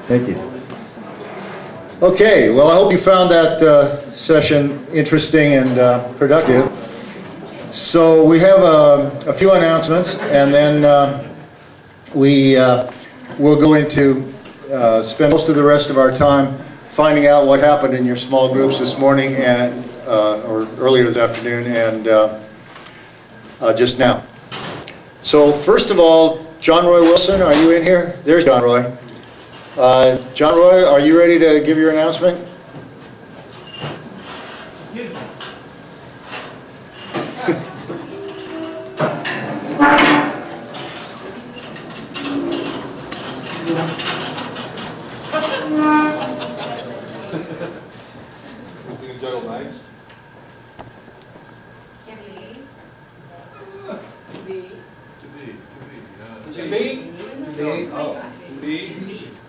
Thank you. Okay, well, I hope you found that session interesting and productive. So we have a few announcements, and then we'll go into spend most of the rest of our time finding out what happened in your small groups this morning and or earlier this afternoon and just now. So first of all, John Roy Wilson, are you in here? There's John Roy. John Roy, are you ready to give your announcement?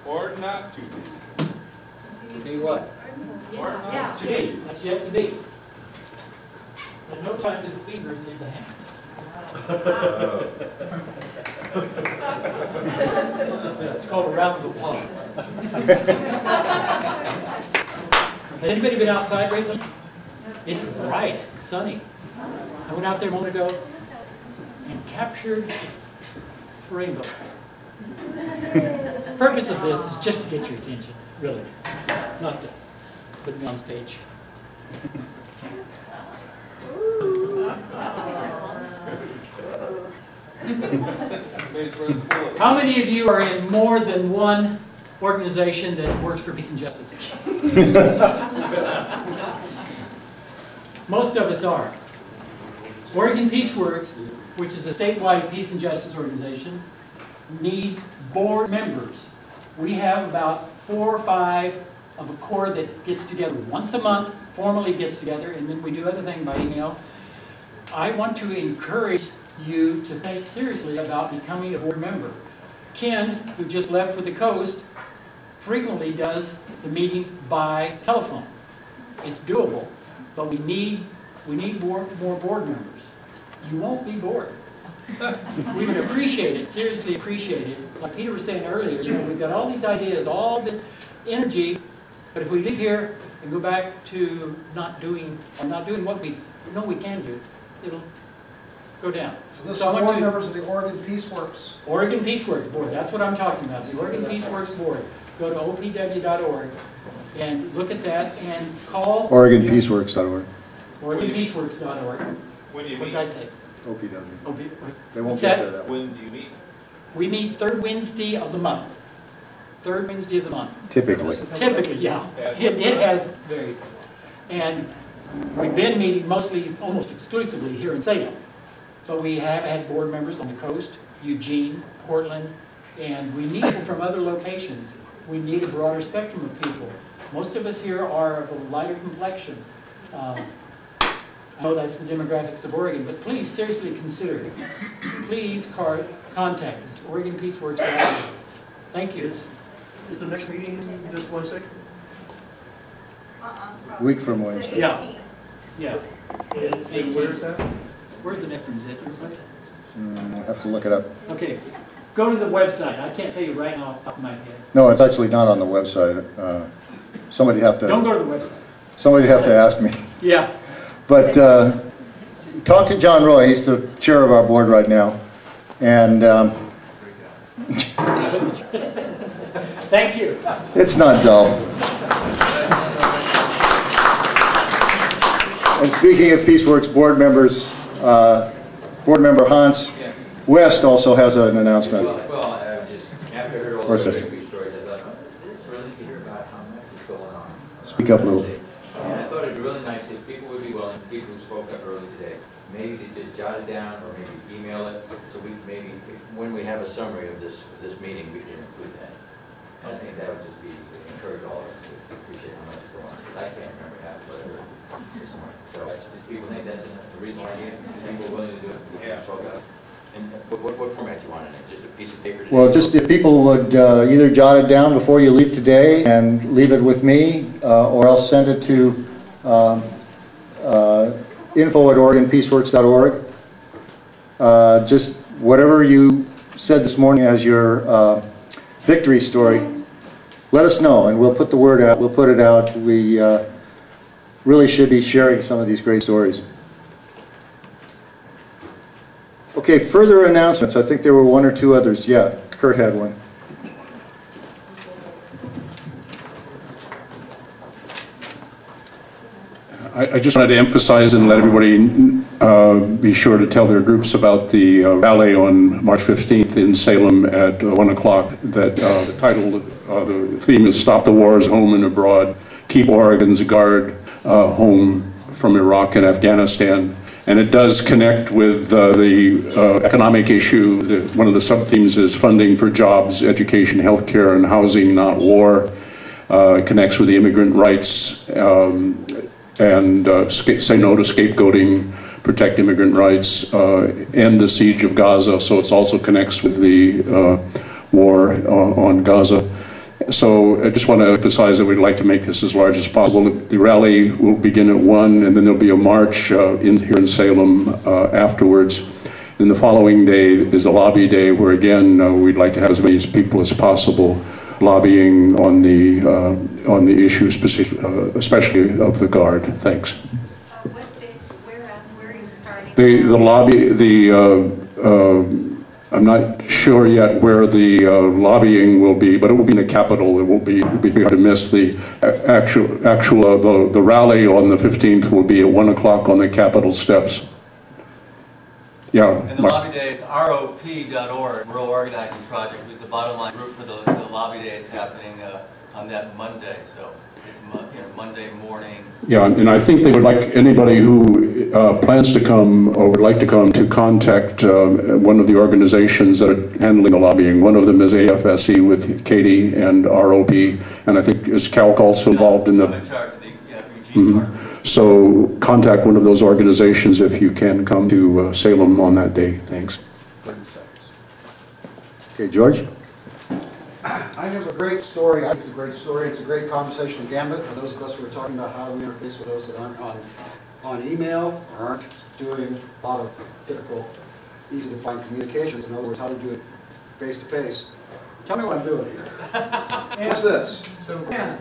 Or not to be. To be what? Or not To be. That's yet to be. At no time did the fingers leave the hands. It's called a round of applause. Has anybody been outside recently? It's bright, it's sunny. I went out there a moment ago and captured a rainbow. The purpose of this is just to get your attention, really, not to put me on stage. How many of you are in more than one organization that works for peace and justice? Most of us are. Oregon PeaceWorks, which is a statewide peace and justice organization, needs board members. We have about 4 or 5 of a core that gets together once a month, formally gets together, and then we do other things by email. I want to encourage you to think seriously about becoming a board member. Ken, who just left with the Coast, frequently does the meeting by telephone. It's doable, but we need more board members. You won't be bored. We would appreciate it, seriously appreciate it. Like Peter was saying earlier, you know, we've got all these ideas, all this energy, but if we leave here and go back to not doing what we know we can do, it'll go down. So this is board members of the Oregon PeaceWorks. Oregon PeaceWorks Board, that's what I'm talking about, the Oregon PeaceWorks Board. Go to opw.org and look at that and call OregonPeaceWorks.org. OregonPeaceWorks.org. When do you What meet? did I say? OPW. They won't What's get that? to that. When do you meet? We meet third Wednesday of the month. Third Wednesday of the month. Typically. Typically, yeah. It has varied. And we've been meeting mostly, almost exclusively here in Salem. But we have had board members on the coast, Eugene, Portland, and we need people from other locations. We need a broader spectrum of people. Most of us here are of a lighter complexion. I know that's the demographics of Oregon, but please seriously consider it. Please contact us, OregonPeaceWorks.org. Thank you. Is the next meeting this Wednesday? Week from Wednesday. Yeah. Yeah. And where is that? Where's the next one? Is that your place? I'll have to look it up. Okay. Go to the website. I can't tell you right now off the top of my head. No, it's actually not on the website. Somebody'd have Don't to. go to the website. Somebody'd have to ask me. Yeah. But talk to John Roy. He's the chair of our board right now, and Thank you. it's not dull. And speaking of PeaceWorks board members, board member Hans West also has an announcement. Well, just after I heard all the Peace stories, I thought, it's really to hear about how much is going on. Speak up a little. And I thought it'd be really nice if people would be willing, people who spoke up early today, maybe to just jot it down or maybe email it, so we maybe, when we have a summary of this meeting, we can include that. And I think that would just be, encourage all of us to appreciate how much is going on. I can't remember half what I heard this morning. So if people think that's a reasonable idea, people are willing to do it, we can talk about it. And what format do you want in it? Just a piece of paper? Well, just if people would either jot it down before you leave today and leave it with me, or else send it to info@OregonPeaceWorks.org. Just whatever you said this morning as your victory story, let us know, and we'll put the word out. We'll put it out. We really should be sharing some of these great stories. Okay, further announcements. I think there were one or two others. Yeah, Kurt had one. I just wanted to emphasize and let everybody be sure to tell their groups about the rally on March 15th in Salem at 1 o'clock. That the title, the theme is "Stop the Wars, Home and Abroad, Keep Oregon's Guard Home from Iraq and Afghanistan." And it does connect with the economic issue. One of the sub-themes is funding for jobs, education, healthcare, and housing, not war. It connects with the immigrant rights and say no to scapegoating, protect immigrant rights, end the siege of Gaza. So it also connects with the war on Gaza. So I just want to emphasize that we'd like to make this as large as possible. The rally will begin at 1, and then there'll be a march here in Salem afterwards. Then the following day is a lobby day where, again, we'd like to have as many people as possible lobbying on the issue, especially of the Guard. Thanks. What dates, where are you starting? The lobby, I'm not sure yet where the lobbying will be, but it will be in the Capitol. It will be hard to miss. The the rally on the 15th will be at 1 o'clock on the Capitol steps. Yeah. And the lobby day, it's ROP.org, Rural Organizing Project, was the bottom line group for the lobby day. It's happening on that Monday, so it's Monday morning. Yeah, and I think they would like anybody who plans to come or would like to come to contact one of the organizations that are handling the lobbying. One of them is AFSE with Katie and ROP, and I think is Calc also involved in the... I'm in charge of the Eugene part. So contact one of those organizations if you can come to Salem on that day. Thanks. 30 seconds. Okay, George? I have a great story. I think it's a great story. It's a great conversational gambit for those of us who are talking about how we interface with those that aren't on email or aren't doing a lot of typical, easy to find communications. In other words, how to do it face to face. Tell me what I'm doing here. What's this?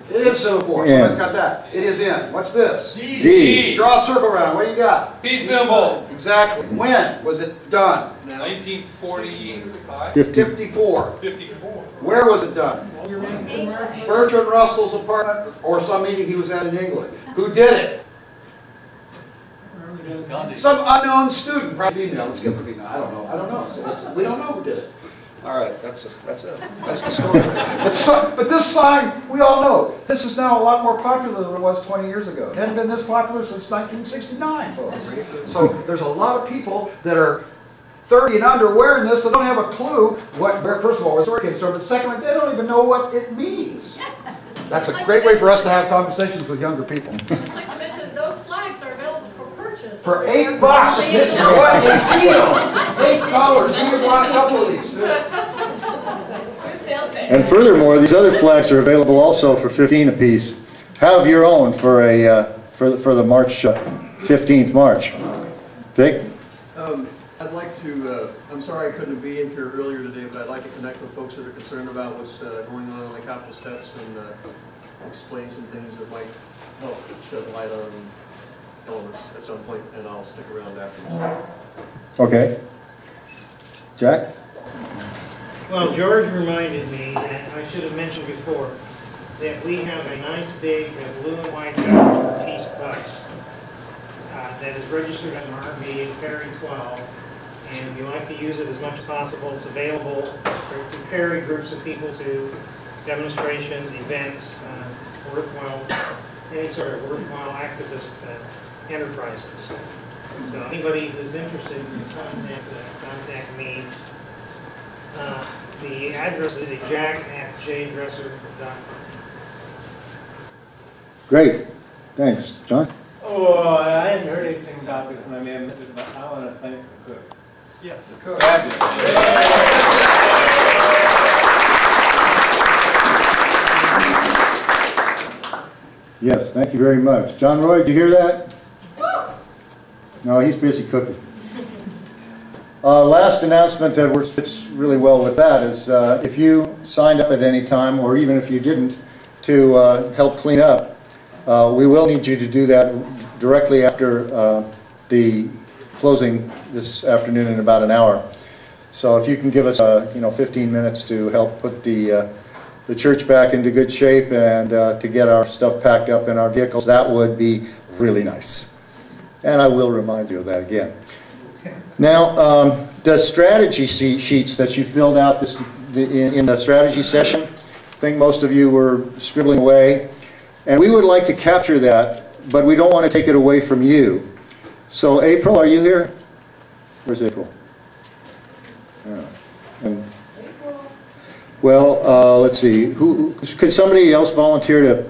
It is symbol. Yeah. Who's got that? It is in. What's this? D. Draw a circle around. What do you got? Peace symbol. Exactly. When was it done? 1945? 54. 54. Where was it done? Bertrand Russell's apartment or some meeting he was at in England. Who did it? Gandhi. Some unknown student, probably female. Let's give it a female. I don't know. So we don't know who did it. All right, that's the story. But this sign, we all know, this is now a lot more popular than it was 20 years ago. It hadn't been this popular since 1969, folks. So there's a lot of people that are 30 and under wearing this that don't have a clue where, first of all, where it came from, but secondly, they don't even know what it means. That's a great way for us to have conversations with younger people. I'd like to mention those flags are available for purchase. For $8, this is what a deal. $8. We would want a couple of these. And furthermore, these other flags are available also for $15 apiece. Have your own for the March 15th march. Vic? I'd like to, I'm sorry I couldn't be in here earlier today, but I'd like to connect with folks that are concerned about what's going on the Capitol steps and explain some things that might help shed light on elements at some point, and I'll stick around afterwards. Okay. Jack? Well, George reminded me that I should have mentioned before that we have a nice big blue and white Guard for Peace bus that is registered on RV in Perry 12, and we like to use it as much as possible. It's available to carry groups of people to demonstrations, events, any sort of worthwhile activist enterprises. So anybody who's interested can contact me. The address is jack@jdresser.com. Great. Thanks. John? Oh, I hadn't heard anything about this, and I may have missed it, but I want to thank the cooks. Yes. The cooks. Fabulous. Yes, thank you very much. John Roy, did you hear that? No, he's busy cooking. Last announcement that fits really well with that is if you signed up at any time, or even if you didn't, to help clean up, we will need you to do that directly after the closing this afternoon in about an hour. So if you can give us 15 minutes to help put the church back into good shape and to get our stuff packed up in our vehicles, that would be really nice. And I will remind you of that again. Now, the strategy sheets that you filled out in the strategy session, I think most of you were scribbling away, and we would like to capture that, but we don't want to take it away from you. So April, are you here? Where's April? Well, let's see. Could somebody else volunteer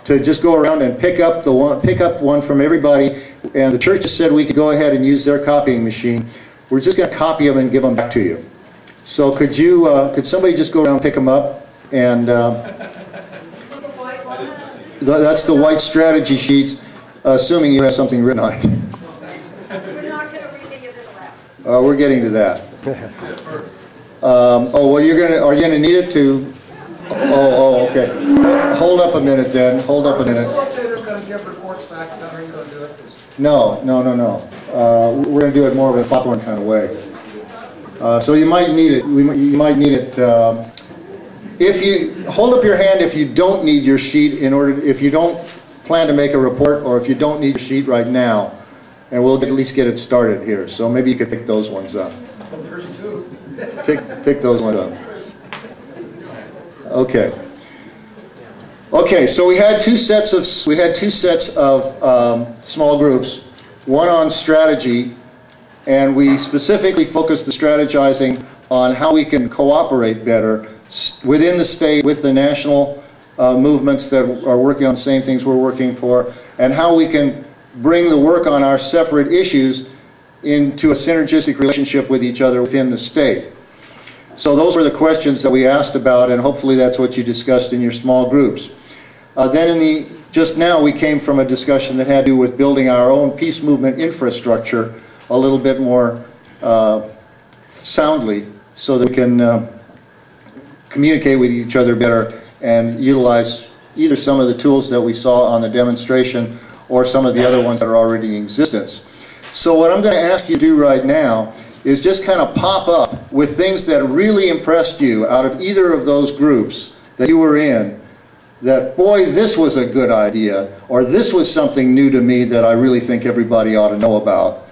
to just go around and pick up one from everybody? And the church has said we could go ahead and use their copying machine. We're just going to copy them and give them back to you. So could somebody just go around and pick them up? And that's the white strategy sheets, assuming you have something written on it. We're not going to read any of this left. We're getting to that. Well, are you gonna need it to? Oh, okay. Hold up a minute then. Hold up a minute. Facilitator's going to give reports back. Is that how you're going to do it? No. We're gonna do it more of a popcorn kind of way. So you might need it. You might need it. If you hold up your hand, if you don't need your sheet if you don't plan to make a report, or if you don't need your sheet right now, and we'll at least get it started here. So maybe you could pick those ones up. There's two. Pick those ones up. Okay. Okay. So we had two sets of small groups, one on strategy, and we specifically focused the strategizing on how we can cooperate better within the state with the national movements that are working on the same things we're working for, and how we can bring the work on our separate issues into a synergistic relationship with each other within the state. So those were the questions that we asked about, and hopefully that's what you discussed in your small groups. Then just now we came from a discussion that had to do with building our own peace movement infrastructure a little bit more soundly, so that we can communicate with each other better and utilize either some of the tools that we saw on the demonstration or some of the other ones that are already in existence. So what I'm going to ask you to do right now is just kind of pop up with things that really impressed you out of either of those groups that you were in, that, boy, this was a good idea, or this was something new to me that I really think everybody ought to know about.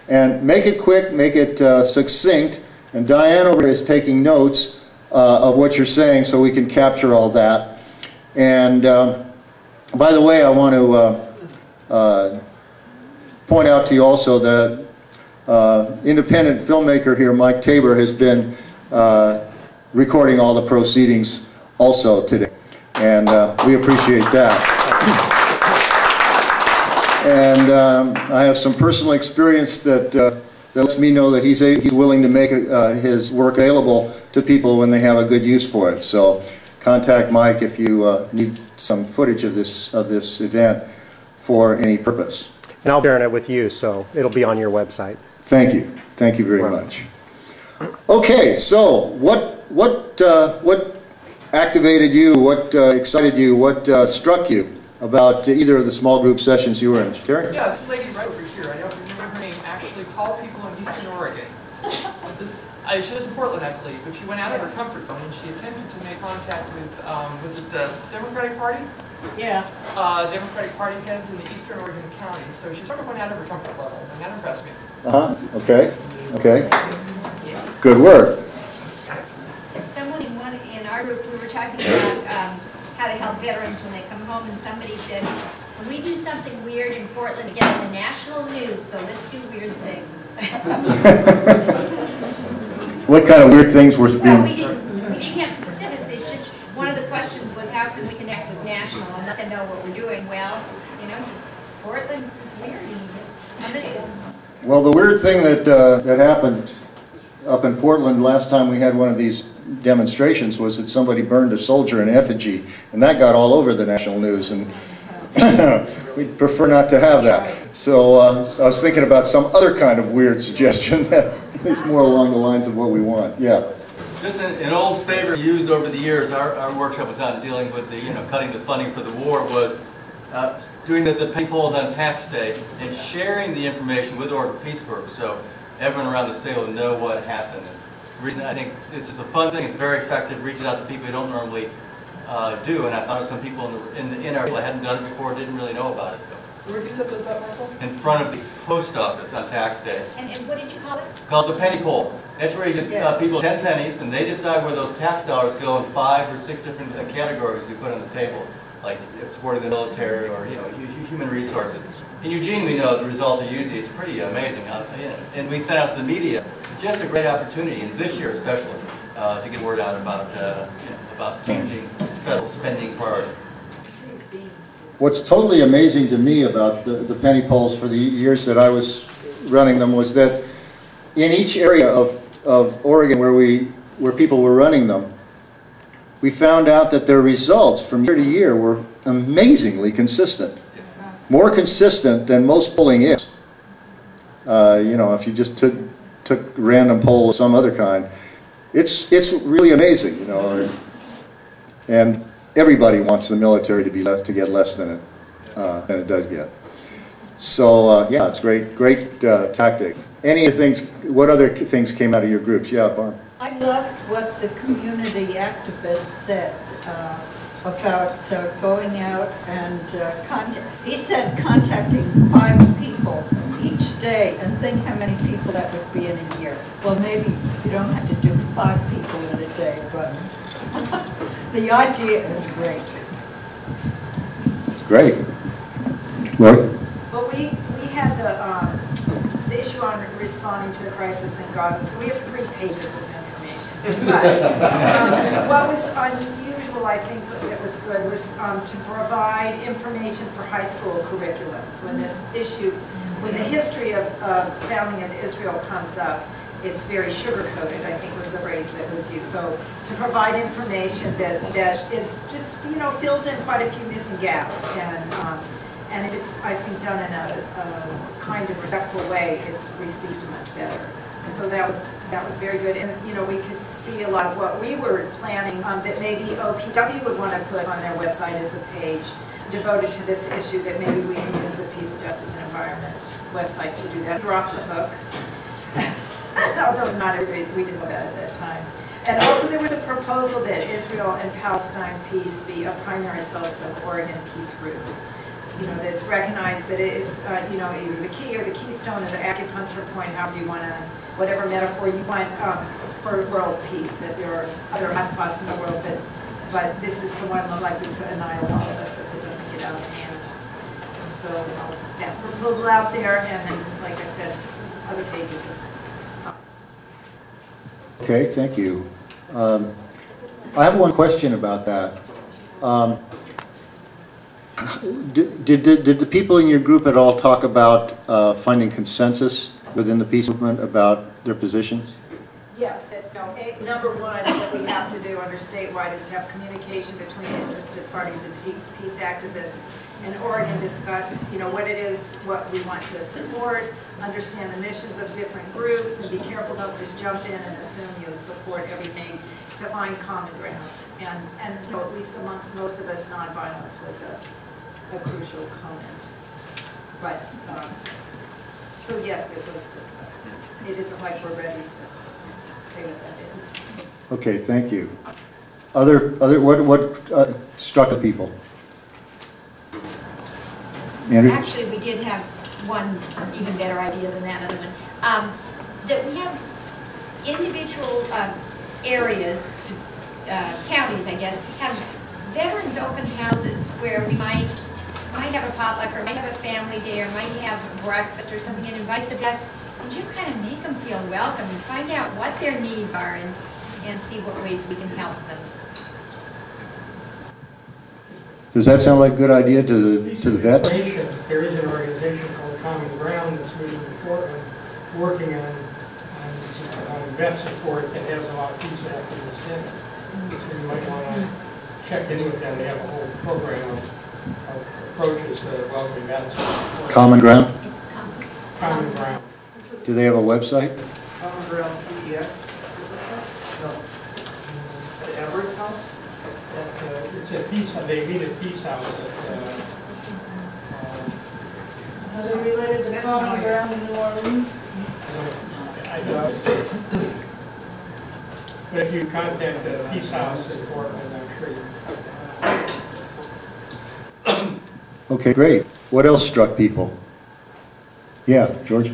And make it quick, make it succinct, and Diane over here is taking notes of what you're saying so we can capture all that. And by the way, I want to point out to you also that independent filmmaker here, Mike Tabor, has been recording all the proceedings also today, and we appreciate that. And I have some personal experience that lets me know that he's willing to make his work available to people when they have a good use for it. So contact Mike if you need some footage of this event for any purpose. And I'll share it with you, so it'll be on your website. Thank you. Thank you very much. Okay, so what activated you? What excited you? What struck you about either of the small group sessions you were in? Karen? Yeah, this lady right over here, I don't remember her name, actually called people in Eastern Oregon. She lives in Portland, I believe, but she went out of her comfort zone and she attempted to make contact with, was it the Democratic Party? Yeah. Democratic Party heads in the Eastern Oregon counties. So she sort of went out of her comfort level, and that impressed me. Okay. Okay. Good work. Someone in our group, we were talking about how to help veterans when they come home, and somebody said, we do something weird in Portland to get in the national news, so let's do weird things. What kind of weird things were being... Well, we didn't have specifics. It's just one of the questions was how can we connect with national and let them know what we're doing. Well, Portland is weird. Well, the weird thing that happened up in Portland last time we had one of these demonstrations was that somebody burned a soldier in effigy, and that got all over the national news, and we'd prefer not to have that. So I was thinking about some other kind of weird suggestion that is more along the lines of what we want. Yeah. Just an old favorite used over the years, our workshop was on dealing with the, cutting the funding for the war, was doing the penny polls on tax day and sharing the information with Oregon Peace Works so everyone around the state will know what happened. I think it's just a fun thing. It's very effective, reaching out to people who don't normally do, and I found some people in our that hadn't done it before didn't really know about it. So. Where did you set those up, Michael? In front of the post office on tax day. And what did you call it? Called the penny poll. That's where you get people 10 pennies, and they decide where those tax dollars go in 5 or 6 different categories we put on the table, like supporting the military or human resources. In Eugene, we know the results are usually, it's pretty amazing. And we sent out to the media. It's just a great opportunity, and this year especially, to get word out about changing federal spending priorities. What's totally amazing to me about the penny polls for the years that I was running them was that in each area of Oregon where people were running them, we found out that their results from year to year were amazingly consistent. More consistent than most polling is. If you just took random poll of some other kind, it's really amazing, and everybody wants the military to get less than it does get. So yeah, it's great tactic. Any of things? What other things came out of your groups? Yeah, Barb. I loved what the community activist said about going out and he said contacting 5 people each day, and think how many people that would be in a year. Well, maybe you don't have to do 5 people in a day, but the idea is great. It's great. Lori? Well, we had the issue on responding to the crisis in Gaza, so we have 3 pages of information. But what was unusual, I think, that was good, was to provide information for high school curriculums. When the history of founding of Israel comes up, it's very sugar-coated, I think was the phrase that was used. So to provide information that is just, fills in quite a few missing gaps. And if it's, I think, done in a kind of respectful way, it's received much better. So that was very good. And, we could see a lot of what we were planning that maybe OPW would want to put on their website as a page devoted to this issue, that maybe we can use the Peace, Justice, and Environment website to do that. We're off the hook. Although not everybody, we didn't know that at that time. And also there was a proposal that Israel and Palestine peace be a primary focus of Oregon peace groups. That's recognized that it's, either the key or the keystone or the acupuncture point, however you want to, whatever metaphor you want for world peace, that there are other hotspots in the world, but this is the one most likely to annihilate all of us if it doesn't get out of hand. So that proposal out there, and then, like I said, other pages of thoughts. Okay, thank you. I have one question about that. Did the people in your group at all talk about finding consensus within the peace movement about their positions? Yes, number one that we have to do under statewide is to have communication between interested parties and peace activists. And Oregon discuss, what it is, what we want to support, understand the missions of different groups, and be careful don't just jump in and assume you support everything, to find common ground. And at least amongst most of us, nonviolence was a crucial component. But, so yes, it was discussed. It isn't like we're ready to say what that is. Okay, thank you. What struck the people? Andrew? Actually, we did have one even better idea than that other one. That we have individual areas, counties, I guess, have veterans open houses where we might have a potluck or might have a family day or might have breakfast or something, and invite the vets and just kind of make them feel welcome and find out what their needs are and see what ways we can help them. Does that sound like a good idea to the vets? There is an organization called Common Ground that's meeting in Portland, working on vet support that has a lot of peace activists in it. So you might want to check in with them. They have a whole program of approaches to welcoming vets. Common Ground? Common Ground. Do they have a website? Common Ground PDX. No. House. It's a peace, they meet at Peace House. Are they related to Common Ground in New Orleans? I don't. But if you contact the Peace House in Portland, I'm sure you. Okay, great. What else struck people? Yeah, George?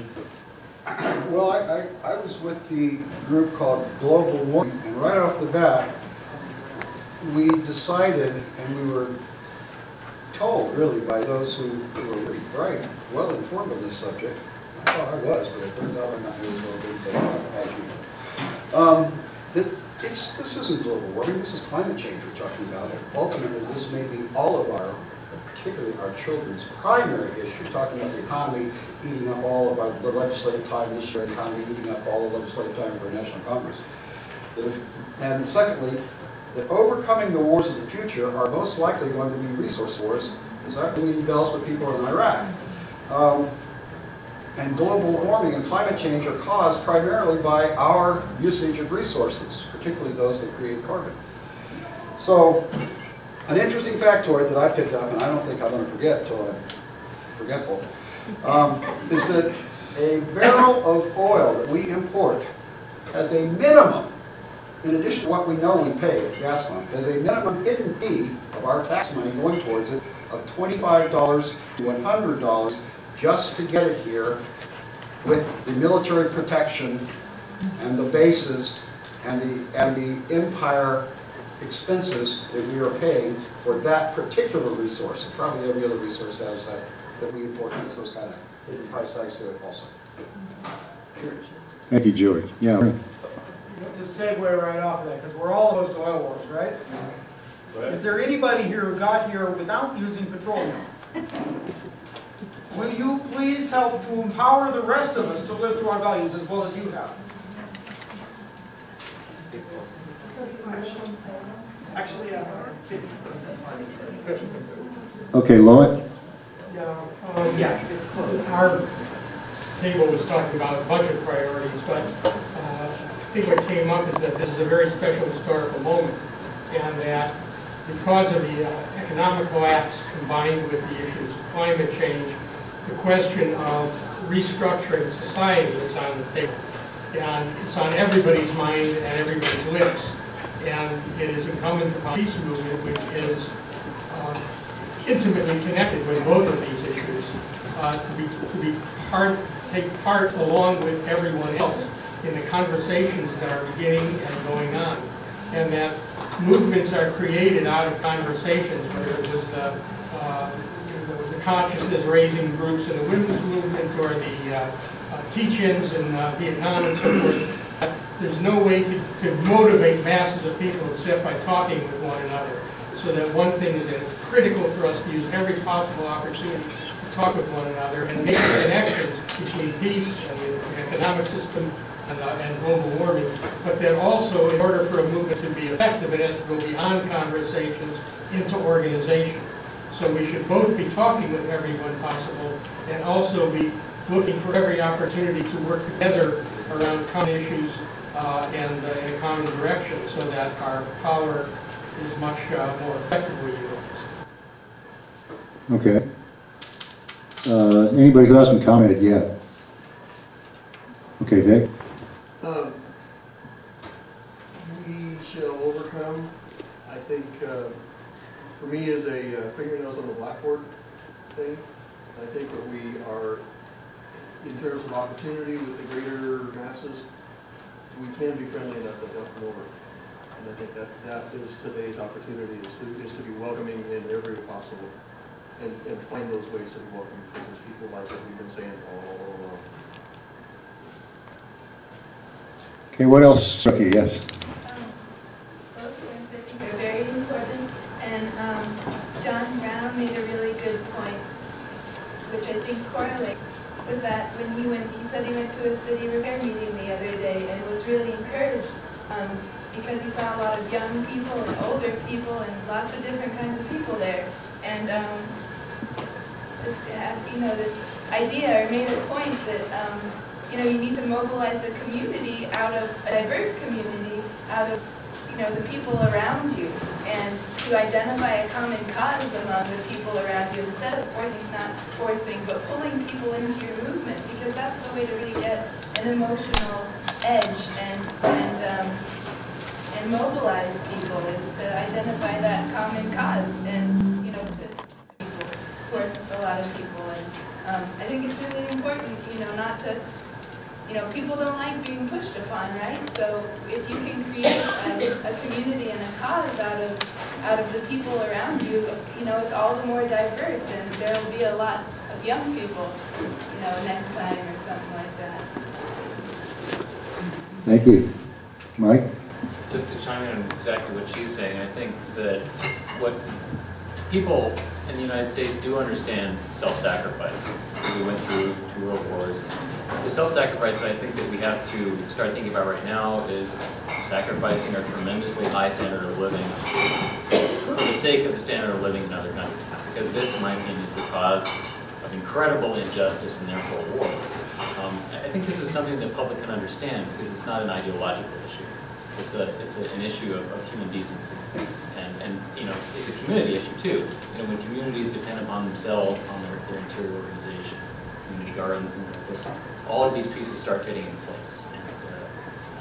Well, I was with the group called Global Warming, and right off the bat, we decided, and we were told, really, by those who were really bright, well informed on this subject. I thought I was, but it turns out I'm not nearly as well as this isn't global warming, this is climate change we're talking about. Ultimately, this may be all of our, particularly our children's primary issue, talking about the economy eating up all of the legislative time this year, the economy eating up all the legislative time for National Congress. And secondly, that overcoming the wars of the future are most likely going to be resource wars, because I'm ringing bells with people in Iraq. And global warming and climate change are caused primarily by our usage of resources, particularly those that create carbon. So, an interesting factoid that I picked up, and I don't think I'm going to forget until I'm forgetful, is that a barrel of oil that we import has a minimum, in addition to what we know we pay at the gas pump, has a minimum hidden fee of our tax money going towards it of $25 to $100 just to get it here with the military protection and the bases and the empire expenses that we are paying for that particular resource. And probably every other resource has that we import has those kind of hidden price tags to it also. Thank you, George. Yeah. Just segue right off of that, because we're all opposed to oil wars, right? Is there anybody here who got here without using petroleum? Will you please help to empower the rest of us to live to our values as well as you have? Actually, Okay, Lloyd? Yeah, it's close. Our table was talking about budget priorities, but I think what came up is that this is a very special historical moment, and that because of the economic collapse combined with the issues of climate change, the question of restructuring society is on the table. And it's on everybody's mind and everybody's lips. And it is incumbent upon the peace movement, which is intimately connected with both of these issues, take part along with everyone else in the conversations that are beginning and going on. And that movements are created out of conversations, whether it was the consciousness raising groups in the women's movement or the teach-ins in Vietnam and so forth. There's no way to motivate masses of people except by talking with one another. So that one thing is that it's critical for us to use every possible opportunity to talk with one another and make connections between peace and the economic system and global warming. But that also, in order for a movement to be effective, it has to go beyond conversations into organization. So we should both be talking with everyone possible and also be looking for every opportunity to work together around common issues and in a common direction so that our power is much more effectively utilized. Okay. Anybody who hasn't commented yet? Okay, Vic? We shall overcome, I think, for me, is a fingernails on the blackboard thing. I think that we are, in terms of opportunity with the greater masses, we can be friendly enough to help them over. And I think that is today's opportunity, is to be welcoming in every way possible and find those ways to be welcoming, because there's people like what we've been saying all along. Okay, what else struck you? Yes. Both things I think are very important, and John Brown made a really good point, which I think correlates with that when he said he went to a city repair meeting the other day and was really encouraged because he saw a lot of young people and older people and lots of different kinds of people there, and this idea or made a point that you need to mobilize a community out of a diverse community, out of the people around you, to identify a common cause among the people around you instead of not forcing, but pulling people into your movement, because that's the way to really get an emotional edge and mobilize people, is to identify that common cause and, you know, for a lot of people. And I think it's really important, you know, not to, you know, people don't like being pushed upon, right? So if you can create a community and a cause out of the people around you, you know, it's all the more diverse, and there will be a lot of young people, you know, next time or something like that. Thank you. Mike? Just to chime in on exactly what she's saying, I think that what people in the United States do understand self-sacrifice. We went through 2 world wars. The self-sacrifice that I think that we have to start thinking about right now is sacrificing our tremendously high standard of living for the sake of the standard of living in other countries. Because this, in my opinion, is the cause of incredible injustice and therefore war. I think this is something that the public can understand because it's not an ideological issue. It's an issue of human decency. And you know, it's a community issue too. You know, when communities depend upon themselves, on their interior organization, community gardens, things like this, all of these pieces start fitting in place.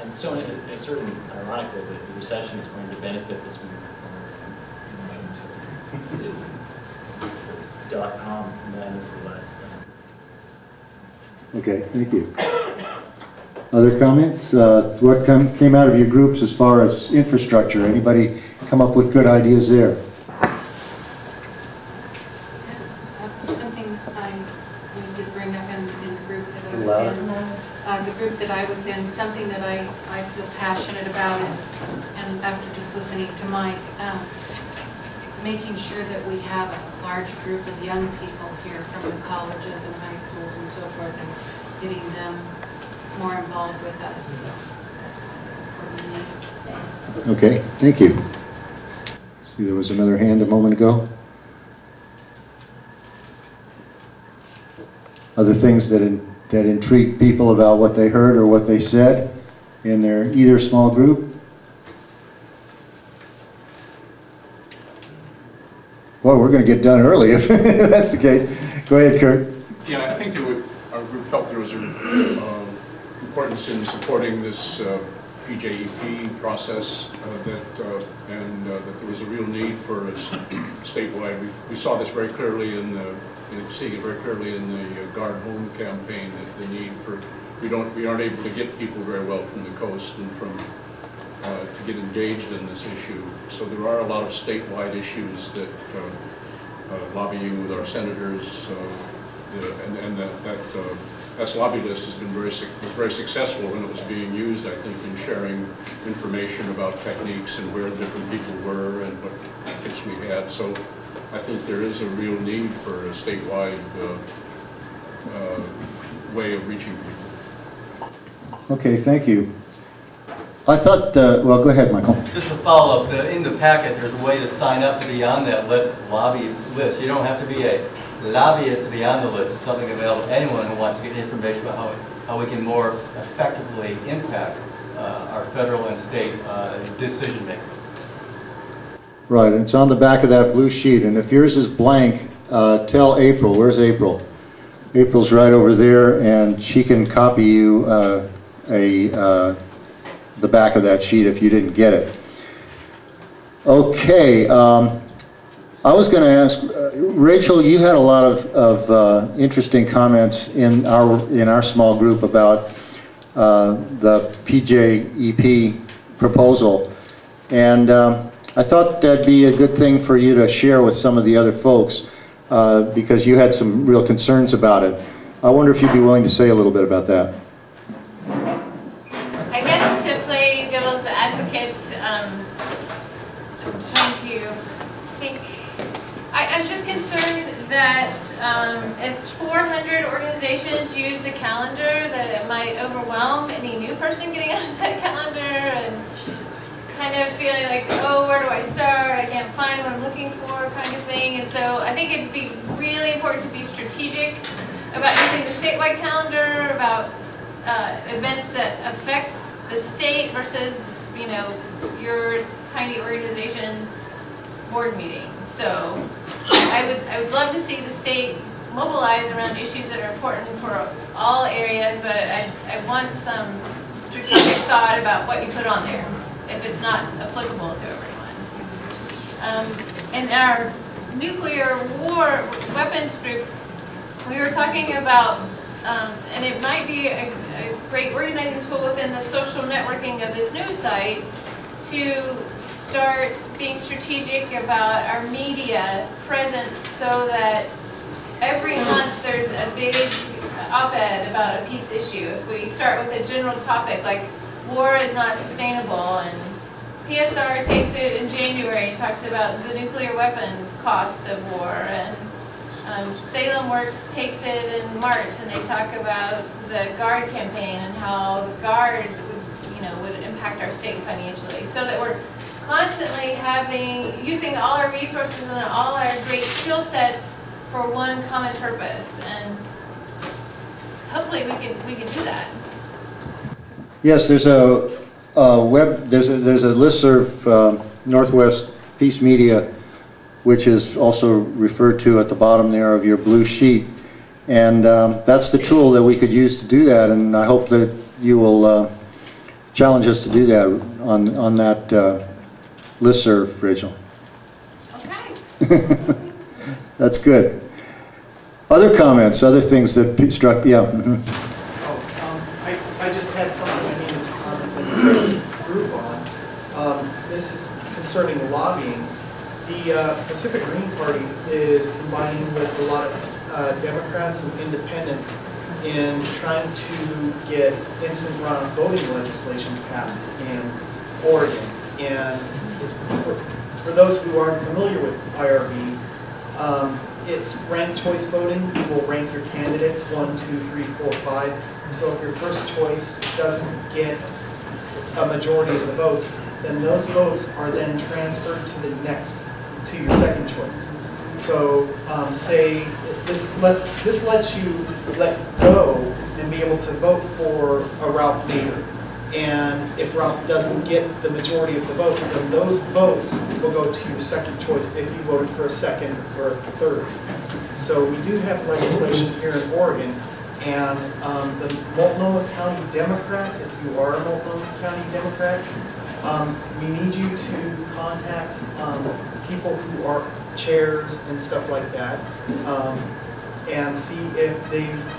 And so it's certainly ironic that the recession is going to benefit this movement. .com madness of the last. Okay, thank you. Other comments? What came out of your groups as far as infrastructure? Anybody come up with good ideas there? Something I need to bring up in the group that I was in. The group that I was in, something that I feel passionate about is, and after just listening to Mike, making sure that we have a large group of young people here from the colleges and high schools and so forth, and getting them more involved with us. So that's important to me. Okay, thank you. See, there was another hand a moment ago. Other things that intrigue people about what they heard or what they said in their either small group? Well, we're going to get done early if that's the case. Go ahead, Kurt. Yeah, I think our group felt there was an importance in supporting this PJEP process, and that there was a real need for a statewide. We saw this very clearly seeing it very clearly in the Guard Home campaign, that the need for we aren't able to get people very well from the coast and from to get engaged in this issue. So there are a lot of statewide issues that lobbying with our senators, and that lobby list has been was very successful when it was being used, I think, in sharing information about techniques and where different people were and what kits we had. So I think there is a real need for a statewide way of reaching people. Okay, thank you. I thought, well, go ahead, Michael. Just a follow-up, in the packet, there's a way to sign up to be on that lobby list. You don't have to be a lobbyist to be on the list. It's something available to anyone who wants to get information about how we can more effectively impact our federal and state decision makers. Right, and it's on the back of that blue sheet, and if yours is blank, tell April. Where's April? April's right over there, and she can copy you the back of that sheet if you didn't get it. Okay, I was going to ask, Rachel, you had a lot of interesting comments in our small group about the PJEP proposal, and I thought that'd be a good thing for you to share with some of the other folks because you had some real concerns about it. I wonder if you'd be willing to say a little bit about that. I guess to play devil's advocate, I'm trying to think. I'm just concerned that if 400 organizations use the calendar, that it might overwhelm any new person getting onto that calendar and kind of feeling like, oh, where do I start? I can't find what I'm looking for, kind of thing. And so I think it'd be really important to be strategic about using the statewide calendar, about events that affect the state versus, you know, your tiny organization's board meeting. So I would love to see the state mobilize around issues that are important for all areas, but I want some strategic thought about what you put on there, if it's not applicable to everyone. In our nuclear war weapons group, we were talking about, and it might be a great organizing tool within the social networking of this news site, to start being strategic about our media presence so that every month there's a big op-ed about a peace issue. If we start with a general topic like war is not sustainable, and PSR takes it in January and talks about the nuclear weapons cost of war, and Salem Works takes it in March and they talk about the GUARD campaign and how the GUARD would impact our state financially, so that we're constantly using all our resources and all our great skill sets for one common purpose, and hopefully we can do that. Yes, there's a listserv, Northwest Peace Media, which is also referred to at the bottom there of your blue sheet, and that's the tool that we could use to do that. And I hope that you will challenge us to do that on that listserv, Rachel. Okay. That's good. Other comments, other things that struck, yeah. Mm-hmm. I just had something I needed to comment with the present group on. This is concerning lobbying. The Pacific Green Party is combining with a lot of Democrats and independents in trying to get instant runoff voting legislation passed in Oregon. And for those who aren't familiar with IRV, it's ranked choice voting. You will rank your candidates 1, 2, 3, 4, 5. So if your first choice doesn't get a majority of the votes, then those votes are then transferred to the next, to your second choice. So say this lets you let go and be able to vote for a Ralph Nader. And if Ralph doesn't get the majority of the votes, then those votes will go to your second choice if you voted for a second or a third. So we do have legislation here in Oregon, and the Multnomah County Democrats, if you are a Multnomah County Democrat, we need you to contact people who are chairs and stuff like that, and see if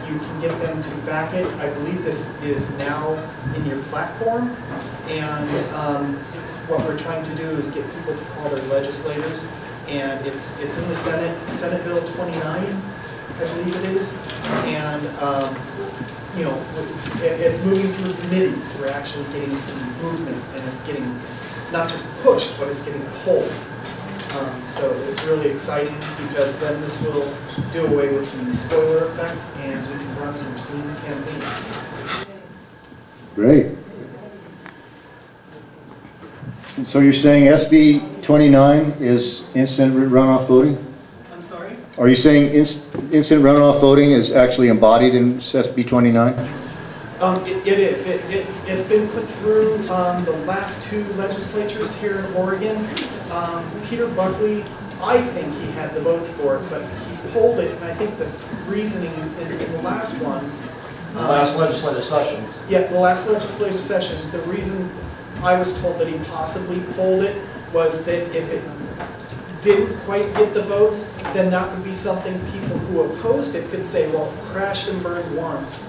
you can get them to back it. I believe this is now in your platform, and what we're trying to do is get people to call their legislators, and it's in the Senate Bill 29, I believe it is, and it's moving through committees. We're actually getting some movement, and it's getting not just pushed, but it's getting pulled. So it's really exciting, because then this will do away with the spoiler effect, and we can run some clean campaigns. Great. And so you're saying SB 29 is instant runoff voting? I'm sorry? Are you saying instant runoff voting is actually embodied in SB 29? It is. It's been put through the last 2 legislatures here in Oregon. Peter Buckley, I think he had the votes for it, but he pulled it, and I think the reasoning in the last one. The last legislative session. Yeah, the last legislative session. The reason I was told that he possibly pulled it was that if it didn't quite get the votes, then that would be something people who opposed it could say, well, it crashed and burned once.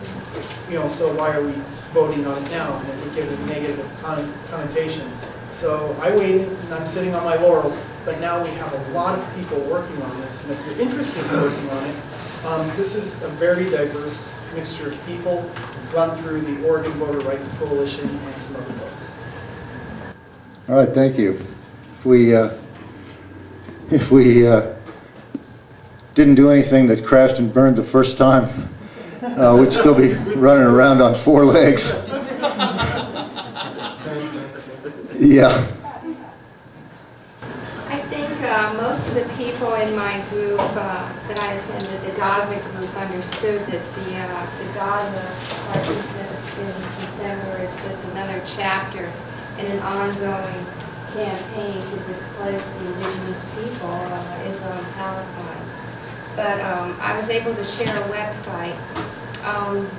So why are we voting on it now? And it would give it a negative connotation. So I waited, and I'm sitting on my laurels, but now we have a lot of people working on this, and if you're interested in working on it, this is a very diverse mixture of people run through the Oregon Voter Rights Coalition and some other folks. All right, thank you. If we didn't do anything that crashed and burned the first time, we'd still be running around on 4 legs. Yeah. I think most of the people in my group that I attended, the Gaza group, understood that the Gaza crisis in December is just another chapter in an ongoing campaign to displace the indigenous indigenous people, Israel and Palestine. But I was able to share a website,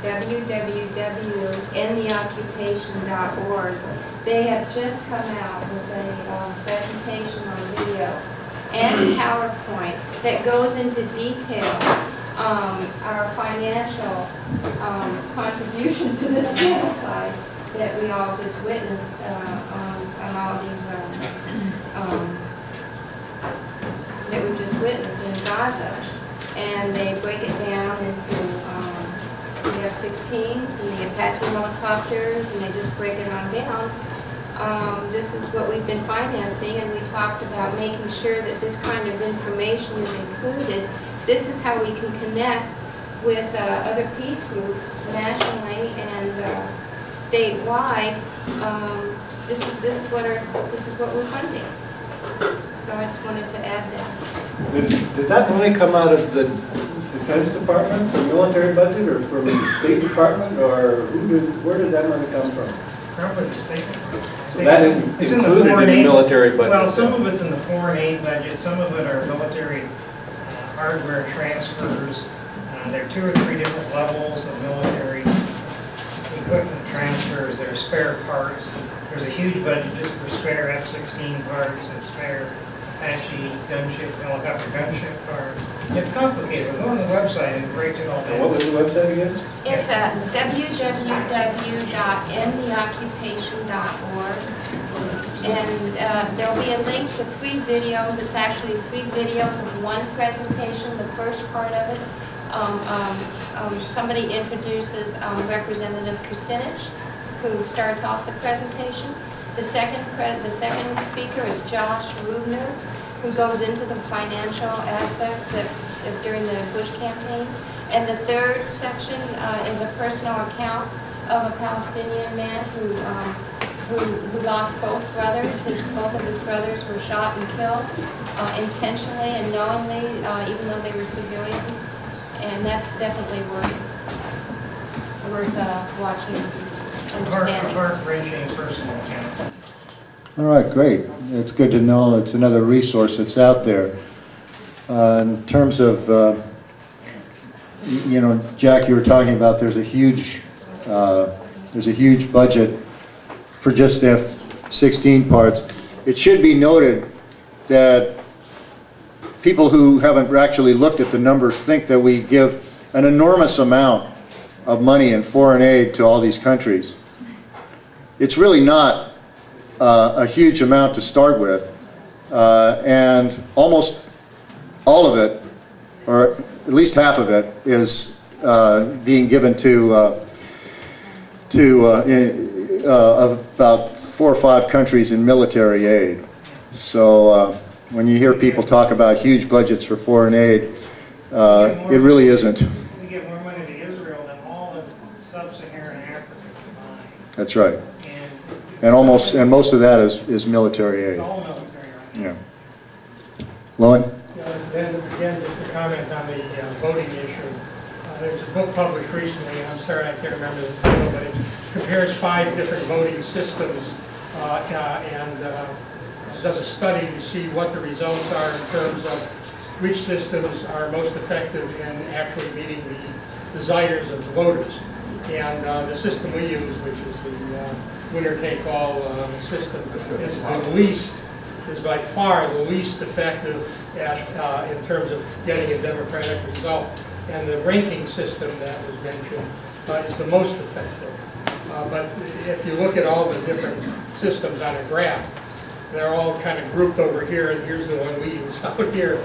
www.endtheoccupation.org. They have just come out with a presentation on video and PowerPoint that goes into detail our financial contribution to this genocide that we all just witnessed on all these that we just witnessed in Gaza. And they break it down into the F-16s and the Apache helicopters, and they just break it on down. This is what we've been financing, and we talked about making sure that this kind of information is included. This is how we can connect with other peace groups nationally and statewide. This is what we're funding. So I just wanted to add that. Does that money come out of the Defense Department, the military budget, or from the State Department, or where does that money come from? Probably the State Department. So that isn't It's in the included foreign in the aid military budget. Well, some of it's in the foreign aid budget. Some of it are military hardware transfers. There are 2 or 3 different levels of military equipment transfers. There are spare parts. There's a huge budget just for spare F-16 parts and spare Apache gunship, helicopter gunship parts. It's complicated. Go on the website and it breaks it all down. What was the website again? It's at www.endtheoccupation.org. And there'll be a link to 3 videos. It's actually 3 videos of one presentation, the first part of it. Somebody introduces Representative Kucinich, who starts off the presentation. The second speaker is Josh Rubner, who goes into the financial aspects during the Bush campaign. And the third section is a personal account of a Palestinian man who lost both brothers. Both of his brothers were shot and killed intentionally and knowingly, even though they were civilians. And that's definitely worth watching and understanding. Heart-wrenching personal account. All right, great. It's good to know it's another resource that's out there. In terms of, you know, Jack, you were talking about there's a huge budget for just F-16 parts. It should be noted that people who haven't actually looked at the numbers think that we give an enormous amount of money in foreign aid to all these countries. It's really not a huge amount to start with, and almost all of it, or at least half of it, is being given to about 4 or 5 countries in military aid. So when you hear people talk about huge budgets for foreign aid, it really isn't. We give more money to Israel than all of sub-Saharan Africa combined. That's right. And most of that is military aid. It's all military, right? Yeah. Lowen? Then again, just a comment on the voting issue. There's a book published recently, and I'm sorry I can't remember the title, but it compares 5 different voting systems and does a study to see what the results are in terms of which systems are most effective in actually meeting the desires of the voters. And the system we use, which is the winner-take-all system, is by far the least effective in terms of getting a democratic result. And the ranking system that was mentioned is the most effective. But if you look at all the different systems on a graph, they're all kind of grouped over here, and here's the one we use out here.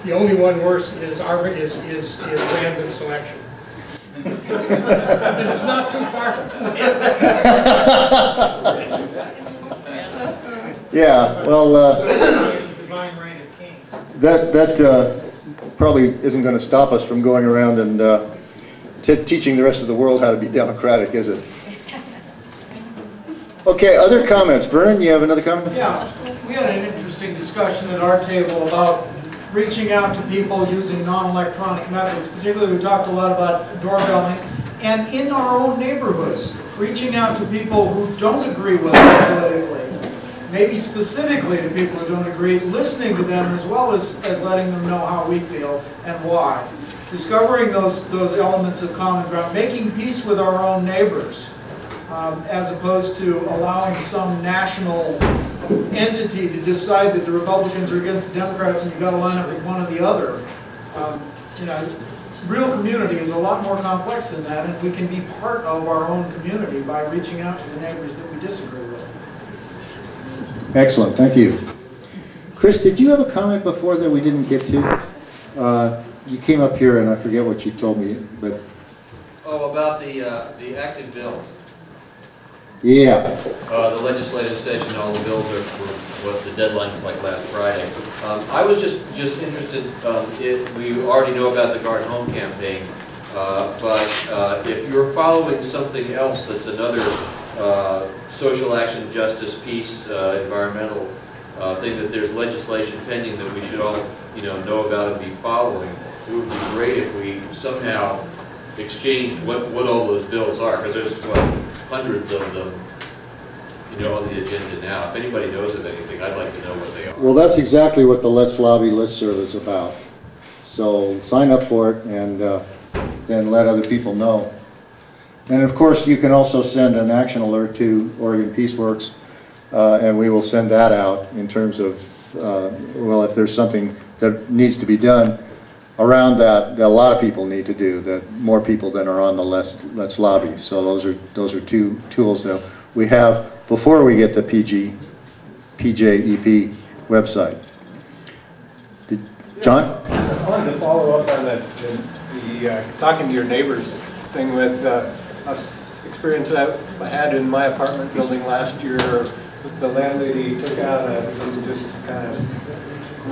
The only one worse is random selection. And it's not too far from Yeah, well, that probably isn't going to stop us from going around and teaching the rest of the world how to be democratic, is it? Okay, other comments. Vernon, you have another comment? Yeah, we had an interesting discussion at our table about reaching out to people using non-electronic methods. Particularly, we talked a lot about doorbelling. And in our own neighborhoods, reaching out to people who don't agree with us politically. maybe specifically to people who don't agree, listening to them as well as letting them know how we feel and why. Discovering those elements of common ground, making peace with our own neighbors, as opposed to allowing some national entity to decide that the Republicans are against the Democrats and you've got to line up with one or the other. You know, real community is a lot more complex than that, and we can be part of our own community by reaching out to the neighbors that we disagree with. Excellent, thank you. Chris, did you have a comment before that we didn't get to? You came up here and I forget what you told me, but... Oh, about the active bill. Yeah. The legislative session, all the bills was the deadline like last Friday. I was just interested, we already know about the Garden Home campaign, but if you're following something else that's another social action, justice, peace, environmental thing, that there's legislation pending that we should all know about and be following, it would be great if we somehow exchanged what all those bills are, because there's hundreds of them, on the agenda now. If anybody knows of anything, I'd like to know what they are. Well, that's exactly what the Let's Lobby listserv is about. So sign up for it and then let other people know. And of course, you can also send an action alert to Oregon PeaceWorks, and we will send that out in terms of, well, if there's something that needs to be done around that a lot of people need to do, that more people than are on the Let's Lobby. So those are two tools that we have before we get the PJEP website. John? I wanted to follow up on the talking to your neighbors thing with a experience that I had in my apartment building last year. With the landlady took out some just kind of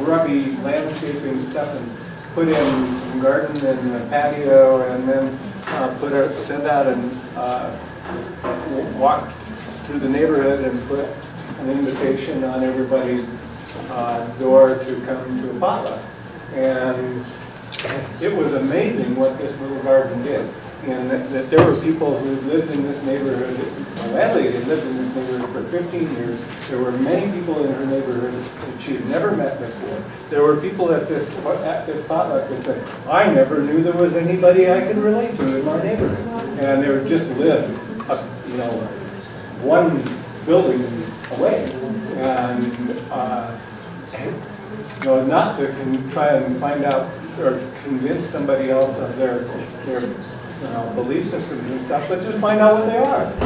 grubby landscaping stuff and put in some garden and a patio, and then send out and walk through the neighborhood and put an invitation on everybody's door to come to a potluck. And it was amazing what this little garden did. And that there were people who lived in this neighborhood, my landlady had lived in this neighborhood for 15 years. There were many people in her neighborhood that she had never met before. There were people at this potluck that said, I never knew there was anybody I could relate to in my neighborhood. And they were just lived, one building away. And not to try and find out or convince somebody else of their belief systems and stuff, but just find out what they are. If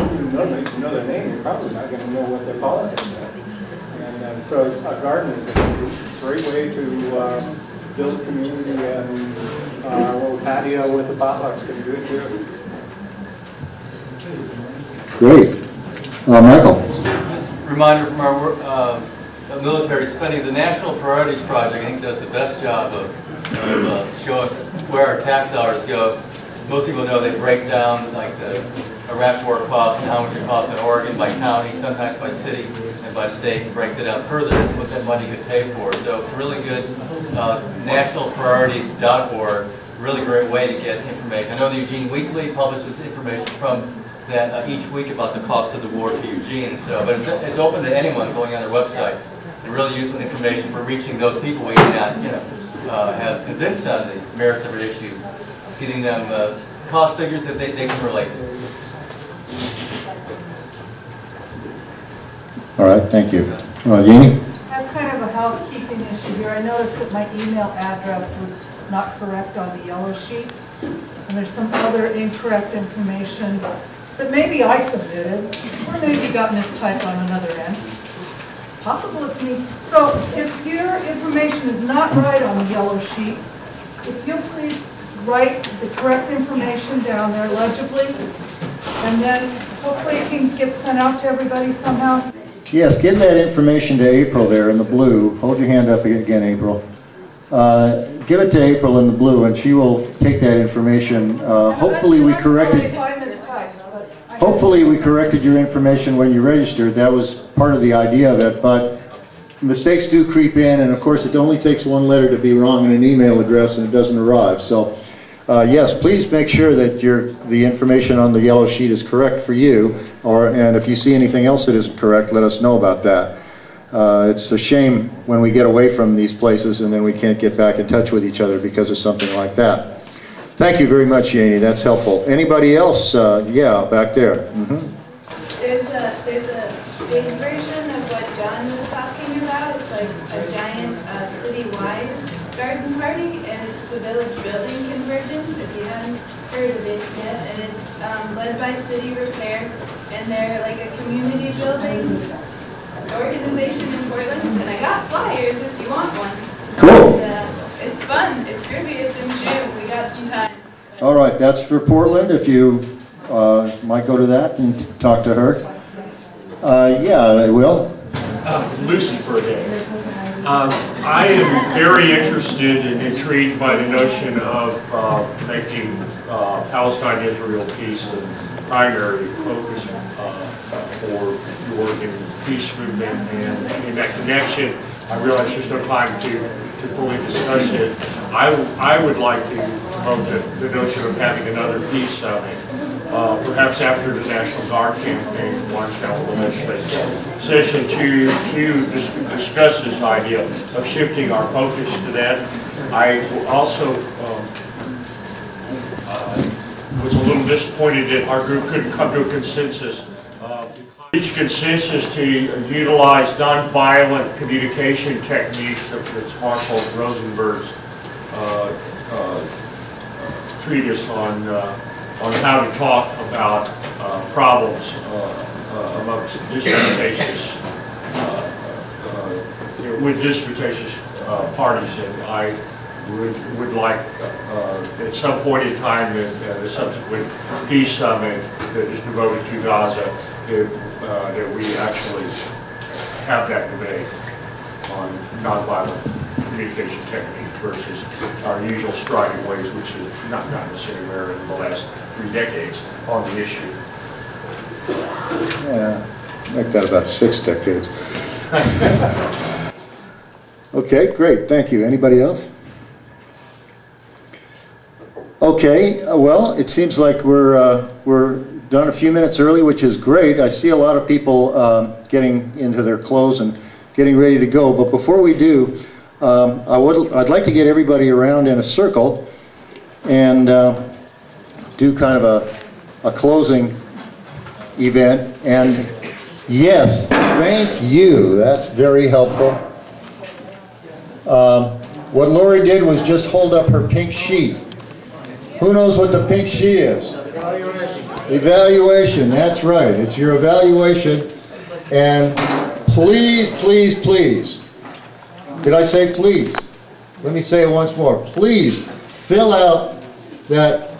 you know their name, you're probably not going to know what their politics are. And so a garden is a great way to build community, and a little patio with the potlucks can do it too. Great. Michael? Just a reminder from our military spending, the National Priorities Project, I think, does the best job of showing where our tax dollars go. Most people know they break down like the Iraq War costs and how much it costs in Oregon by county, sometimes by city and by state, and breaks it out further than what that money could pay for. So it's really good. Nationalpriorities.org, really great way to get information. I know the Eugene Weekly publishes information from that each week about the cost of the war to Eugene. So, but it's open to anyone going on their website, and really useful information for reaching those people we may not, have convinced on the merits of their issues, getting them cost figures that they can relate to. All right, thank you. Yeni? I have kind of a housekeeping issue here. I noticed that my email address was not correct on the yellow sheet, and there's some other incorrect information that maybe I submitted, or maybe got mistyped on another end. Possible it's me. So if your information is not right on the yellow sheet, if you'll please write the correct information down there legibly, and then hopefully it can get sent out to everybody somehow. Yes, give that information to April there in the blue. Hold your hand up again, April. Give it to April in the blue, and she will take that information. Hopefully we corrected. Hopefully we corrected your information when you registered. That was part of the idea of it, but mistakes do creep in, and of course it only takes one letter to be wrong in an email address and it doesn't arrive. So yes, please make sure that the information on the yellow sheet is correct for you, and if you see anything else that isn't correct, let us know about that. It's a shame when we get away from these places and then we can't get back in touch with each other because of something like that. Thank you very much, Yaney. That's helpful. Anybody else? Yeah, back there. There's a big version of what John was talking about. It's like a giant citywide garden party, and it's the Village Building Convergence, if you haven't heard of it yet. And it's led by City Repair, and they're like a community building organization in Portland. And I got flyers if you want one. Cool. And, it's fun. It's groovy. It's in June. We got some time. All right, that's for Portland. If you might go to that and talk to her. Yeah, I will. Lucy for a day. I am very interested and intrigued by the notion of making Palestine-Israel peace the primary focus for the Oregon peace movement, and in that connection, I realize there's no time to fully discuss it. I would like to promote the notion of having another peace summit, perhaps after the National Guard campaign, Council legislative session, to discuss this idea of shifting our focus to that. I also was a little disappointed that our group couldn't come to a consensus. Reach consensus to utilize nonviolent communication techniques. That's Marshall Rosenberg's treatise on how to talk about problems amongst disputatious with disputatious parties, and I would like at some point in time the subsequent peace summit that is devoted to Gaza that we actually have that debate on nonviolent communication technique versus our usual striding ways, which has not gotten us anywhere in the last 3 decades on the issue. Yeah, make that about 6 decades. Okay, great, thank you. Anybody else? Okay, well, it seems like we're done a few minutes early, which is great. I see a lot of people getting into their clothes and getting ready to go. But before we do, I'd like to get everybody around in a circle and do kind of a closing event. And yes, thank you. That's very helpful. What Lori did was just hold up her pink sheet. Who knows what the pink sheet is? Evaluation, that's right. It's your evaluation. And please, please, please. Did I say please? Let me say it once more. Please fill out that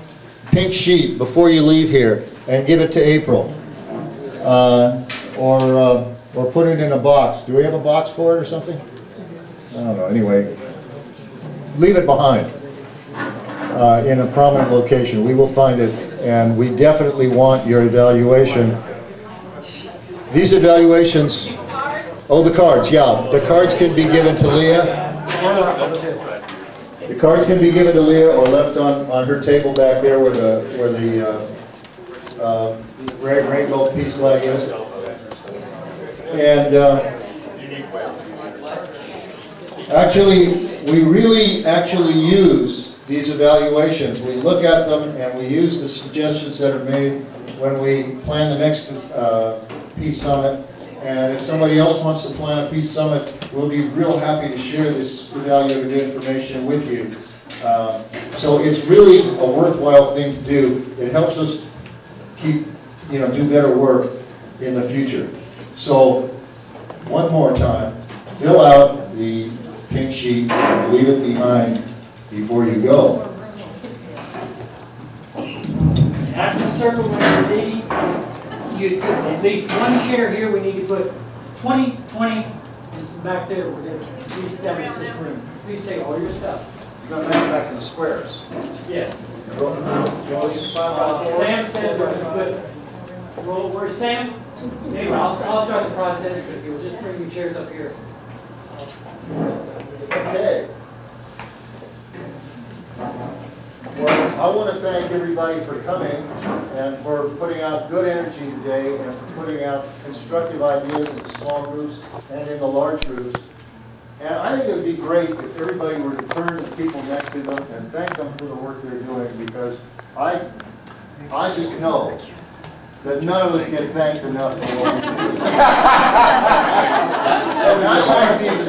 pink sheet before you leave here and give it to April. Or put it in a box. Do we have a box for it or something? I don't know. Anyway, leave it behind in a prominent location. We will find it, and we definitely want your evaluation. These evaluations, oh, the cards, yeah. The cards can be given to Leah. The cards can be given to Leah or left on her table back there where the rainbow peace flag is. And actually, we really use these evaluations. We look at them and we use the suggestions that are made when we plan the next Peace Summit. And if somebody else wants to plan a Peace Summit, we'll be real happy to share this evaluative information with you. So it's really a worthwhile thing to do. It helps us do better work in the future. So one more time, fill out the pink sheet and leave it behind before you go. After the circle when you leave, you at least one chair here. We need to put 20, and back there. We're going to establish this room. Please take all your stuff. You're going to make it back in the squares. Yes. Sam said we're going to put. Well, where's Sam? Anyway, I'll start the process. If you'll just bring your chairs up here. Okay. Well, I want to thank everybody for coming and for putting out good energy today and for putting out constructive ideas in small groups and in the large groups. And I think it would be great if everybody were to turn to the people next to them and thank them for the work they're doing, because I just know that none of us get thanked enough for what we do. And I want to be the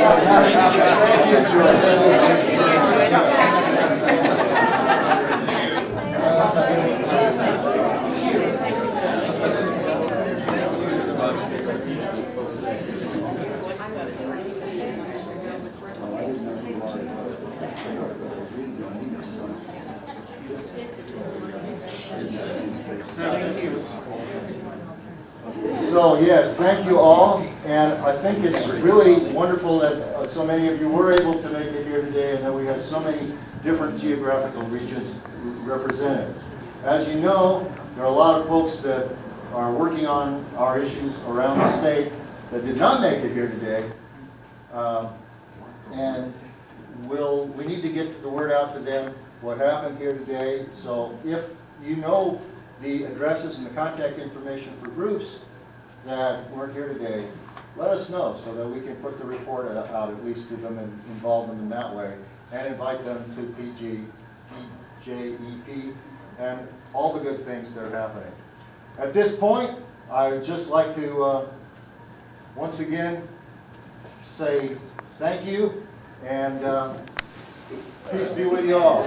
Thank you, George. So yes, thank you all, and I think it's really wonderful that so many of you were able to make it here today and that we have so many different geographical regions represented. As you know, there are a lot of folks that are working on our issues around the state that did not make it here today, and we need to get the word out to them what happened here today. So if you know the addresses and the contact information for groups that weren't here today, let us know so that we can put the report out at least to them and involve them in that way, and invite them to PJEP and all the good things that are happening. At this point, I'd just like to once again say thank you, and peace be with you all.